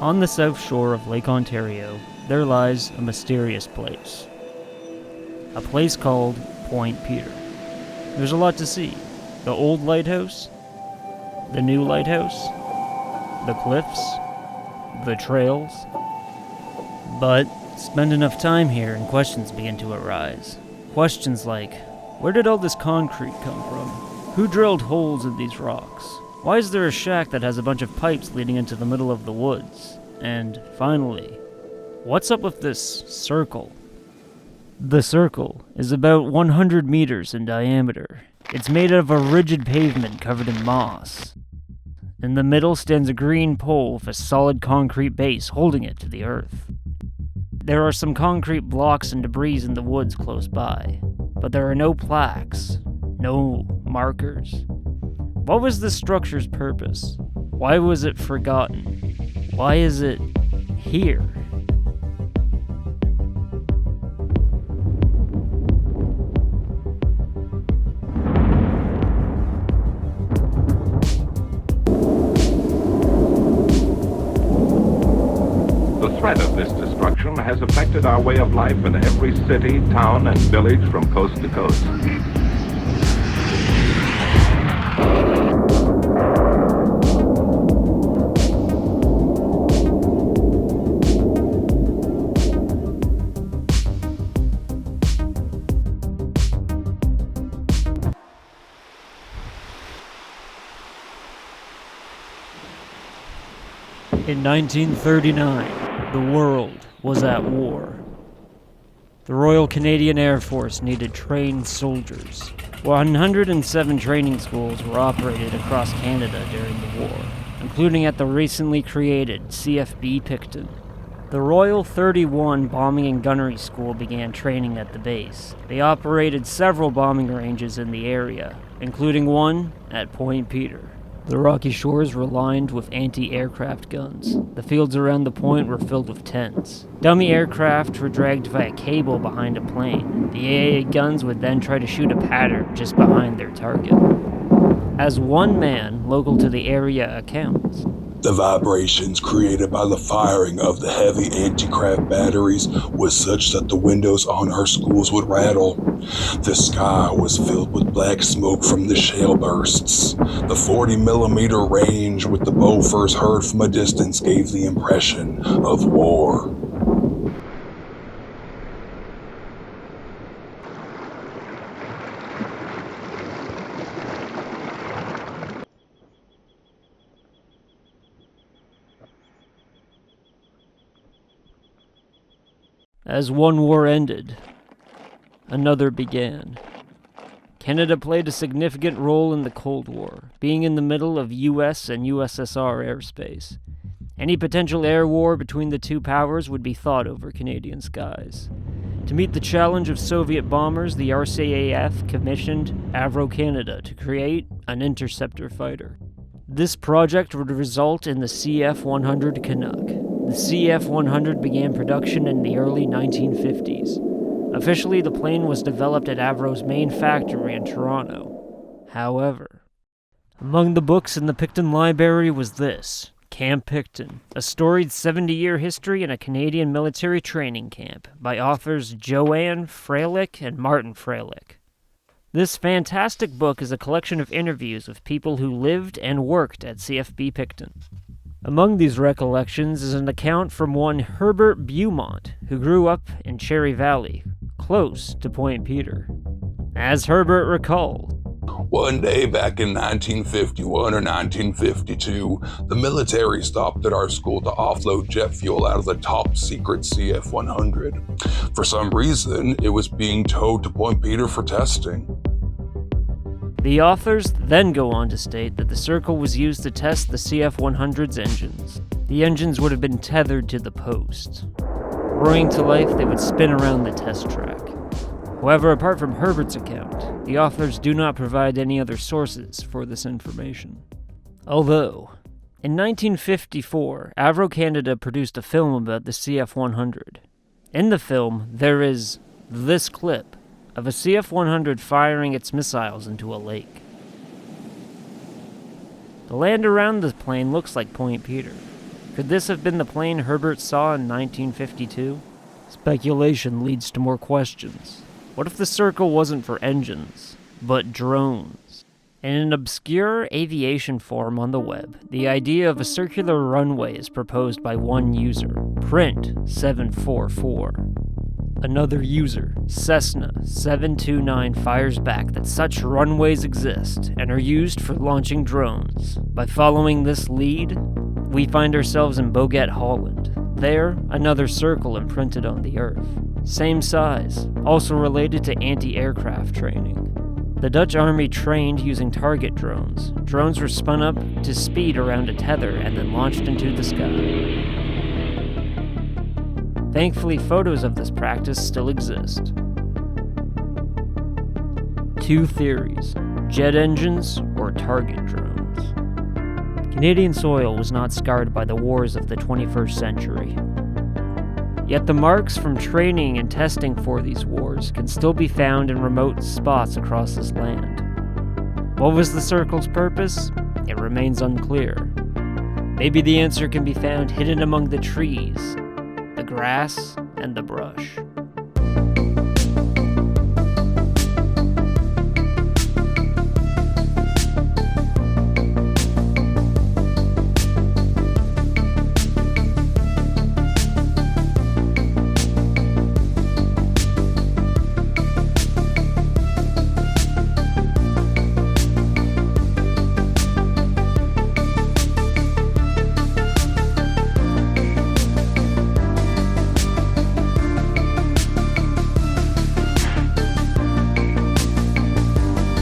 On the south shore of Lake Ontario, there lies a mysterious place. A place called Point Peter. There's a lot to see. The old lighthouse, the new lighthouse, the cliffs, the trails. But spend enough time here and questions begin to arise. Questions like, where did all this concrete come from? Who drilled holes in these rocks? Why is there a shack that has a bunch of pipes leading into the middle of the woods? And finally, what's up with this circle? The circle is about 100 meters in diameter. It's made of a rigid pavement covered in moss. In the middle stands a green pole with a solid concrete base holding it to the earth. There are some concrete blocks and debris in the woods close by, but there are no plaques, no markers. What was this structure's purpose? Why was it forgotten? Why is it here? The threat of this destruction has affected our way of life in every city, town, and village from coast to coast. In 1939, the world was at war. The Royal Canadian Air Force needed trained soldiers. 107 training schools were operated across Canada during the war, including at the recently created CFB Picton. The Royal 31 Bombing and Gunnery School began training at the base. They operated several bombing ranges in the area, including one at Point Peter. The rocky shores were lined with anti-aircraft guns. The fields around the point were filled with tents. Dummy aircraft were dragged via cable behind a plane. The AA guns would then try to shoot a pattern just behind their target. As one man, local to the area, accounts, the vibrations created by the firing of the heavy anti-craft batteries was such that the windows on our schools would rattle. The sky was filled with black smoke from the shell bursts. The 40mm range with the Bofors heard from a distance gave the impression of war. As one war ended, another began. Canada played a significant role in the Cold War, being in the middle of US and USSR airspace. Any potential air war between the two powers would be fought over Canadian skies. To meet the challenge of Soviet bombers, the RCAF commissioned Avro Canada to create an interceptor fighter. This project would result in the CF-100 Canuck. The CF-100 began production in the early 1950s. Officially, the plane was developed at Avro's main factory in Toronto. However, among the books in the Picton Library was this, Camp Picton, a storied 70-year history in a Canadian military training camp by authors Joanne Freilich and Martin Freilich. This fantastic book is a collection of interviews with people who lived and worked at CFB Picton. Among these recollections is an account from one Herbert Beaumont, who grew up in Cherry Valley, close to Point Peter. As Herbert recalled, one day back in 1951 or 1952, the military stopped at our school to offload jet fuel out of the top-secret CF-100. For some reason, it was being towed to Point Peter for testing. The authors then go on to state that the circle was used to test the CF-100's engines. The engines would have been tethered to the post. Roaring to life, they would spin around the test track. However, apart from Herbert's account, the authors do not provide any other sources for this information. Although, in 1954, Avro Canada produced a film about the CF-100. In the film, there is this clip of a CF-100 firing its missiles into a lake. The land around the plane looks like Point Peter. Could this have been the plane Herbert saw in 1952? Speculation leads to more questions. What if the circle wasn't for engines, but drones? In an obscure aviation forum on the web, the idea of a circular runway is proposed by one user, Print744. Another user, Cessna729, fires back that such runways exist and are used for launching drones. By following this lead, we find ourselves in Bogat, Holland. There, another circle imprinted on the Earth. Same size, also related to anti-aircraft training. The Dutch army trained using target drones. Drones were spun up to speed around a tether and then launched into the sky. Thankfully, photos of this practice still exist. Two theories: jet engines or target drones. Canadian soil was not scarred by the wars of the 21st century. Yet the marks from training and testing for these wars can still be found in remote spots across this land. What was the circle's purpose? It remains unclear. Maybe the answer can be found hidden among the trees, the grass, and the brush.